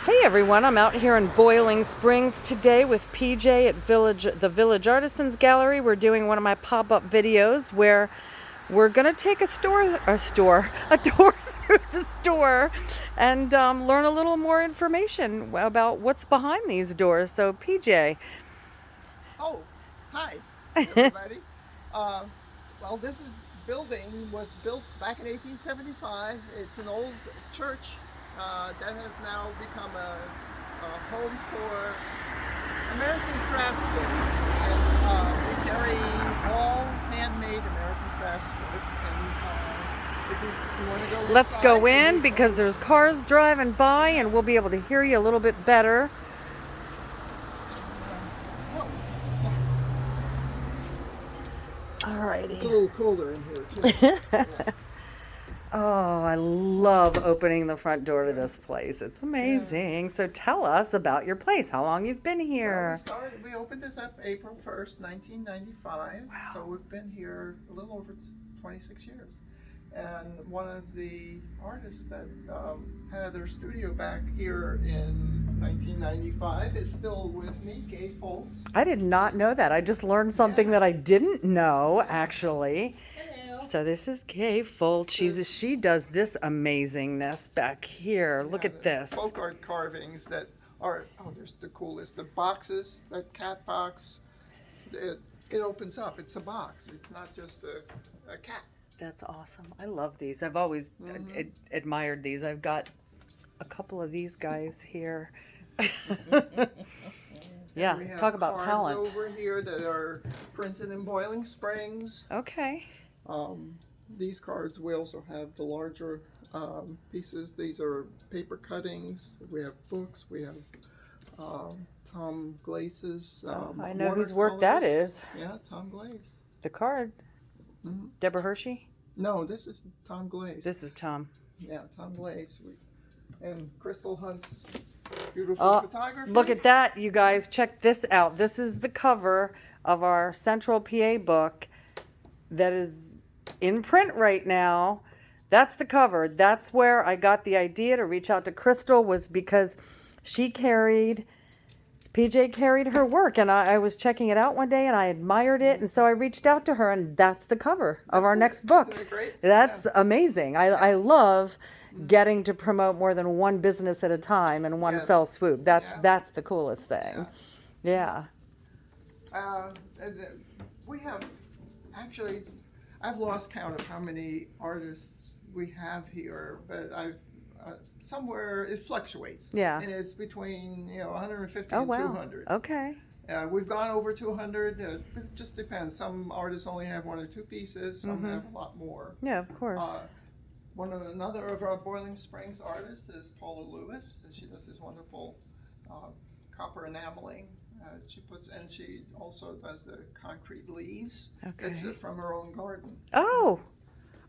Hey everyone, I'm out here in Boiling Springs today with PJ at the Village Artisans Gallery. We're doing one of my pop-up videos where we're gonna take a tour through the store and learn a little more information about what's behind these doors. So PJ. Oh, hi, everybody. uh, well, building was built back in 1875. It's an old church that has now become a home for American craftsmen. And we carry all handmade American craftswork. And if you want to go inside, Let's go in because there's cars driving by and we'll be able to hear you a little bit better. Alrighty. It's a little colder in here too. Yeah. Oh, I love opening the front door to this place. It's amazing. Yeah. So tell us about your place, how long you've been here. Well, we opened this up April 1st, 1995. Wow. So we've been here a little over 26 years. And one of the artists that had their studio back here in 1995 is still with me, Gay Foltz. I did not know that. I just learned something that I didn't know, actually. Hello. So this is Gay Foltz. She does this amazingness back here. Look at this. Folk art carvings that are, there's the coolest. The boxes, that cat box, it opens up. It's a box. It's not just a cat. That's awesome. I love these. I've always admired these. I've got a couple of these guys here. Yeah, we have talk about cards talent. over here that are printed in Boiling Springs. Okay. These cards, we also have the larger pieces. These are paper cuttings. We have books. We have Tom Glaze's I know whose work that is. Yeah, Tom Glaze. The card. Mm-hmm. Deborah Hershey? No, this is Tom Glaze. This is Tom. Yeah, Tom Glaze. And Crystal Hunt's beautiful photography. Look at that, you guys. Check this out. This is the cover of our Central PA book that is in print right now. That's the cover. That's where I got the idea to reach out to Crystal, was because PJ carried her work, and I was checking it out one day and I admired it, and so I reached out to her, and that's the cover of our next book. Isn't it great? That's amazing. I love getting to promote more than one business at a time in one fell swoop. That's the coolest thing. Yeah. We have, actually, I've lost count of how many artists we have here, but somewhere it fluctuates. Yeah. And it's between 150 Oh, and wow. 200. Okay. We've gone over 200. It just depends. Some artists only have one or two pieces. Some have a lot more. Yeah, of course. Another of our Boiling Springs artists is Paula Lewis. She does this wonderful copper enameling. She also does the concrete leaves. Okay. It's from her own garden. Oh,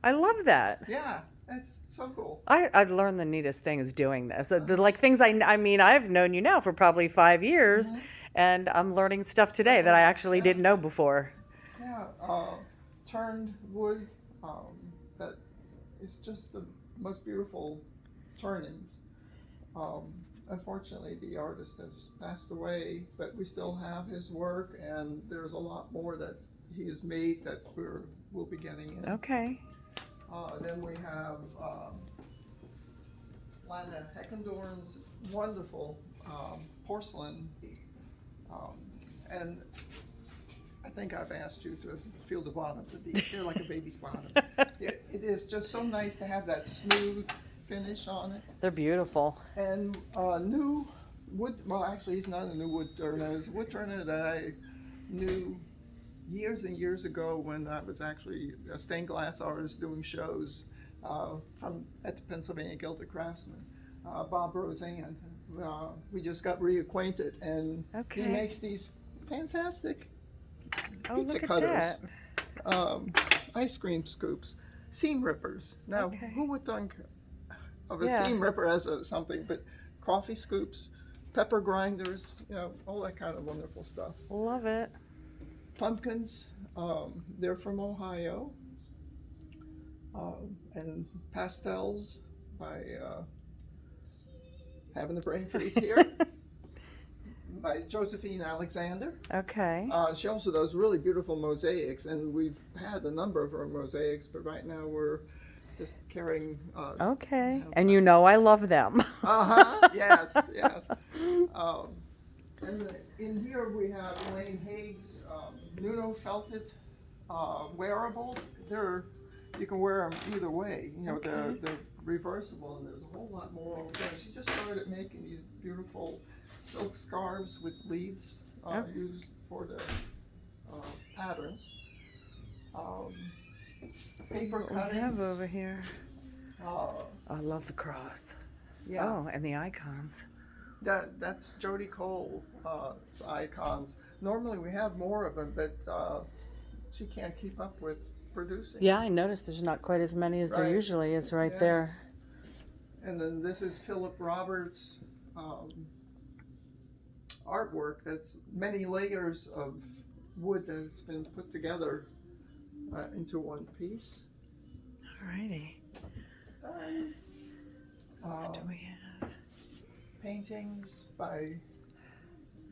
I love that. Yeah, it's so cool. I've learned the neatest things doing this. Like things I mean, I've known you now for probably 5 years, and I'm learning stuff today that I actually didn't know before. Yeah, turned wood. That is just the most beautiful turnings. Unfortunately, the artist has passed away, but we still have his work, and there's a lot more that he has made that we'll be getting in. Okay. Then we have Lana Heckendorn's wonderful porcelain, and I think I've asked you to feel the bottoms of these. They're like a baby's bottom. It is just so nice to have that smooth finish on it. They're beautiful. And new wood, well, actually he's not a new wood turner. He's a wood turner that I knew years and years ago when I was actually a stained glass artist doing shows at the Pennsylvania Guild of Craftsmen, Bob Roseanne. We just got reacquainted, and he makes these fantastic pizza cutters, ice cream scoops, seam rippers. Now, who would think of a seam ripper as something, but coffee scoops, pepper grinders, all that kind of wonderful stuff. Love it. Pumpkins, they're from Ohio, and pastels by having the brain freeze here. By Josephine Alexander. Okay. She also does really beautiful mosaics, and we've had a number of her mosaics, but right now we're just carrying. Okay. And you know I love them. Uh-huh. Yes, yes. And in here we have Elaine Haig's Nuno felted wearables. You can wear them either way. You know, Okay. they're reversible, and there's a whole lot more over there. She just started making these beautiful silk scarves with leaves used for the patterns. Paper What we have cuttings. over here. Uh, I love the cross. yeah. Oh, and the icons. That's Jody Cole's icons. Normally we have more of them, but she can't keep up with producing. Yeah, I noticed there's not quite as many as there Right. usually is right Yeah. there. And then this is Philip Roberts' artwork. That's many layers of wood that's been put together into one piece. Alrighty. What else do we have? Paintings by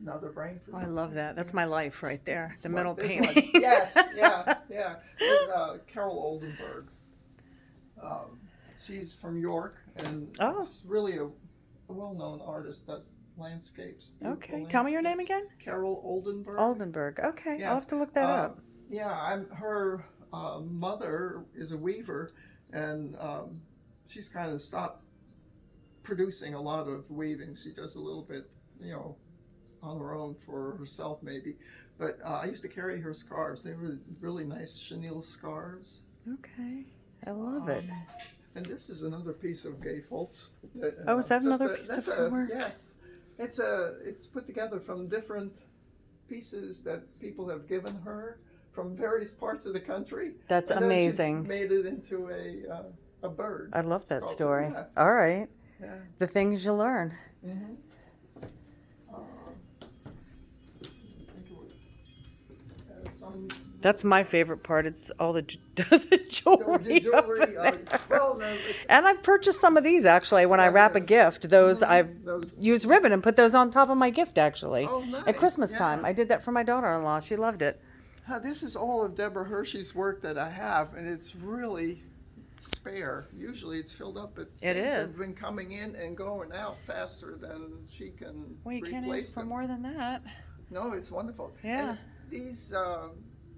another brain freeze. Oh, I love that. That's my life right there. The middle This painting. one. Yes, yeah. And, Carol Oldenburg. She's from York, and Oh. is really a well-known artist. Does landscapes. Beautiful Okay. Tell me your name landscapes. again. Carol Oldenburg. Oldenburg. Okay. I'll Yes. have to look that up. Yeah, her mother is a weaver, and she's kind of stopped producing a lot of weaving. She does a little bit, on her own for herself maybe. But I used to carry her scarves. They were really nice chenille scarves. Okay. I love it. And this is another piece of gatefolds. Oh, is that another piece of her work? Yes. It's put together from different pieces that people have given her from various parts of the country. That's And then she amazing. made it into a bird. I love that sculpture. story. Yeah. All right. Yeah. The things you learn. Mm-hmm. Some That's my favorite part. It's all the jewelry. the jewelry. Well, no, And I've purchased some of these actually. When I wrap a gift, those I've those. used ribbon and put those on top of my gift actually. Oh, nice. At Christmas time, Yeah. I did that for my daughter-in-law. She loved it. This is all of Deborah Hershey's work that I have, and it's really spare. Usually it's filled up, but It things is. have been coming in and going out faster than she can Well, you can't replace ask for them. more than that. No, it's wonderful. Yeah. And these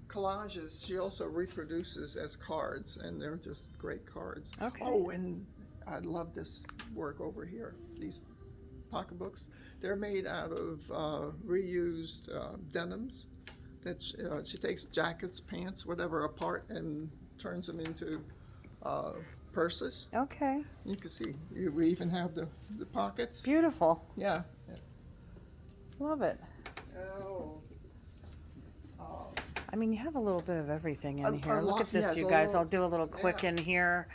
collages she also reproduces as cards, and they're just great cards. Okay. Oh, and I love this work over here. These pocketbooks. They're made out of reused denims. That she takes jackets, pants, whatever apart and turns them into purses. Okay. You can see we even have the pockets. Beautiful. Yeah. Love it. Oh. I mean, you have a little bit of everything in A here. Look lot, at this, yes, you a guys. little- I'll do a little quick yeah. in here.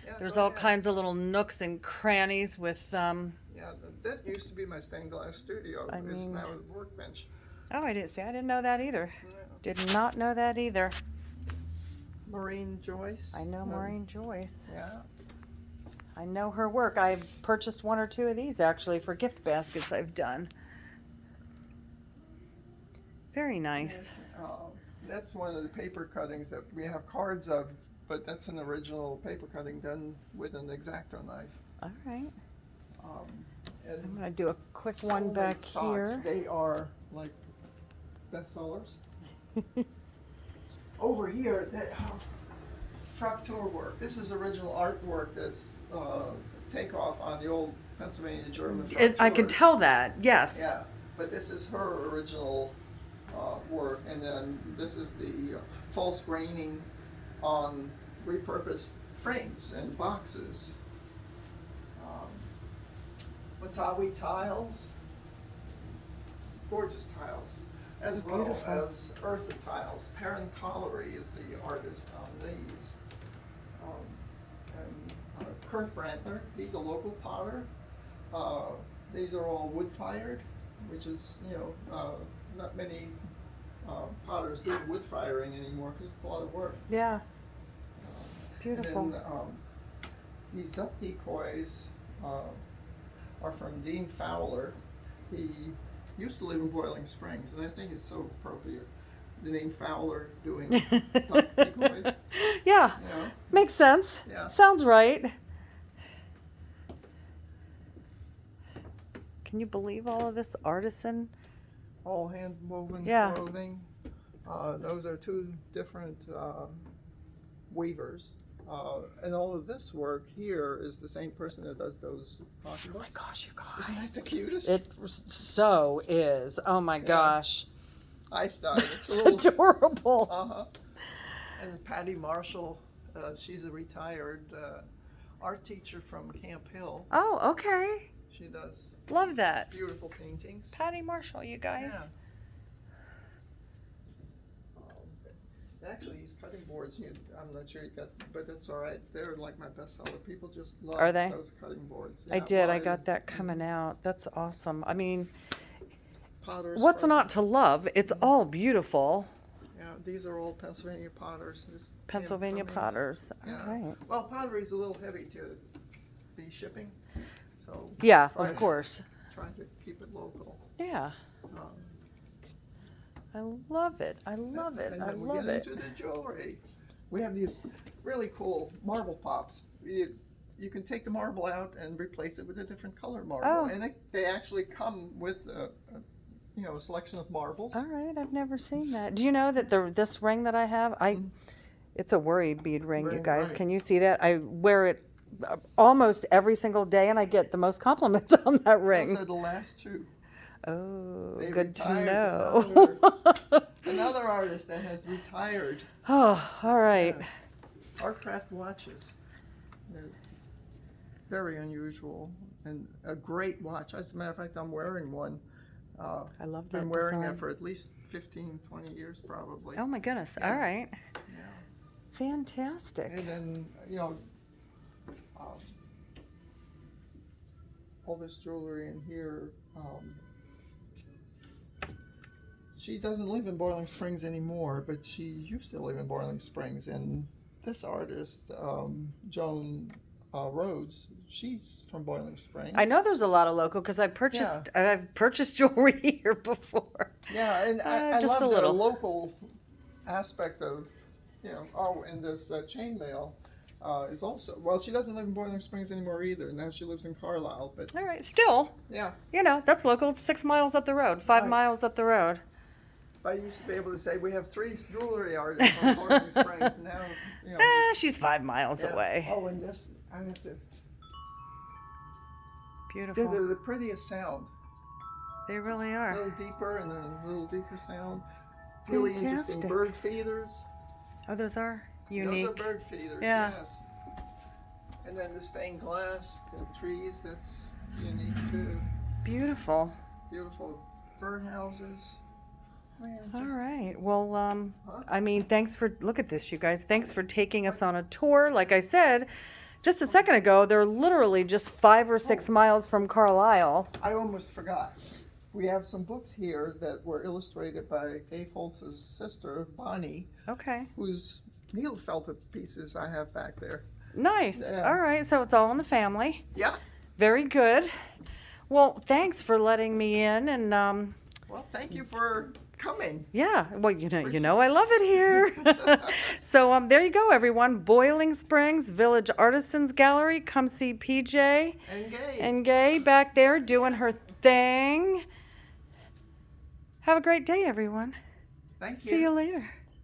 Yeah, There's go all ahead. kinds of little nooks and crannies with, Yeah, that used to be my stained glass studio. I It's mean- now a workbench. oh, I didn't know that either. Yeah. Did not know that either. Maureen Joyce. I know Maureen Joyce. Yeah. I know her work. I've purchased one or two of these actually for gift baskets I've done. Very nice. That's one of the paper cuttings that we have cards of, but that's an original paper cutting done with an X-Acto knife. All right. And I'm going to do a quick one Soulmate back socks, here. They are like bestsellers. Over here, Fraktur work. This is original artwork that's takeoff on the old Pennsylvania German I can Frakturs. tell that, yes. Yeah, but this is her original work, and then this is the false graining on repurposed frames and boxes. Matawi tiles, gorgeous tiles, as well Beautiful. as earthen tiles. Perrin Collery is the artist on these. And Kurt Brantner, he's a local potter. These are all wood-fired, which is, not many potters do wood firing anymore because it's a lot of work. Yeah. Beautiful. And then these duck decoys are from Dean Fowler. He used to live in Boiling Springs, and I think it's so appropriate. The name Fowler doing duck decoys. Yeah, You know? makes sense. Yeah. Sounds right. Can you believe all of this artisan? All hand woven Yeah. clothing. Those are two different weavers. And all of this work here is the same person that does those pocketbooks. Oh my gosh, you guys. Isn't that the cutest? It so is. Oh my gosh. I started. It's It's a little. adorable. Uh-huh. And Patty Marshall, she's a retired art teacher from Camp Hill. Oh, okay. She does Love that. beautiful paintings. Patty Marshall, you guys. Yeah. Actually, these cutting boards, I'm not sure you got, but that's all right. They're like my bestseller. People just love Are they? those cutting boards. I Yeah, did. I well, got that coming out. That's awesome. I mean, Potters. what's from- not to love? It's all beautiful. Yeah, these are all Pennsylvania potters. Just Pennsylvania handmade. potters. Yeah. All right. Well, pottery is a little heavy to be shipping, so Yeah, try- of course. trying to keep it local. Yeah. Um, I love it. I love it. And I then we love get it. into the jewelry. We have these really cool marble pops. You can take the marble out and replace it with a different color marble, Oh. and they actually come with a selection of marbles. All right. I've never seen that. Do you know that this ring that I have, it's a worry bead ring, you Ring, guys. right. Can you see that? I wear it almost every single day, and I get the most compliments on that ring. Those are the last two. Oh, They good to retired. know. Another artist that has retired. Oh, all right. Artcraft watches. They're very unusual and a great watch. As a matter of fact, I'm wearing one. I love that Been wearing design. it for at least 15, 20 years probably. Oh my goodness. Yeah. All right. Yeah. Fantastic. And then, all this jewelry in here. She doesn't live in Boiling Springs anymore, but she used to live in Boiling Springs. And this artist, Joan Rhodes, she's from Boiling Springs. I know there's a lot of local because I've purchased jewelry here before. Yeah, and I just love a the little. local aspect of, and this chainmail is also, well, she doesn't live in Boiling Springs anymore either. Now she lives in Carlisle, but All right. Still, yeah. that's local. It's 6 miles up the road, 5 Right. miles up the road. I used to be able to say we have 3 jewelry artists from Porcelain Springs. Now, She's 5 miles yeah. away. Oh, and this, I have to. Beautiful. They're the prettiest sound. They really A are. little deeper and a little deeper sound. Really interesting Fantastic. bird feeders. Oh, those are unique. Those are bird feeders, Yeah. yes. And then the stained glass, the trees, that's unique too. Beautiful. Beautiful birdhouses. Man, All just- right. Well, I mean, look at this, you guys. Thanks for taking us on a tour. Like I said just a second ago, they're literally just 5 or 6 miles from Carlisle. I almost forgot. We have some books here that were illustrated by Gay Foltz's sister, Bonnie, Okay. whose needle felted pieces I have back there. Nice. Yeah. All right. So it's all in the family. Yeah. Very good. Well, thanks for letting me in. And Well, thank you for coming. yeah, well, you know, I love it here. So there you go, everyone. Boiling Springs Village Artisans Gallery. Come see PJ And Gay. and Gay back there doing her thing. Have a great day, everyone. Thank you. See you later.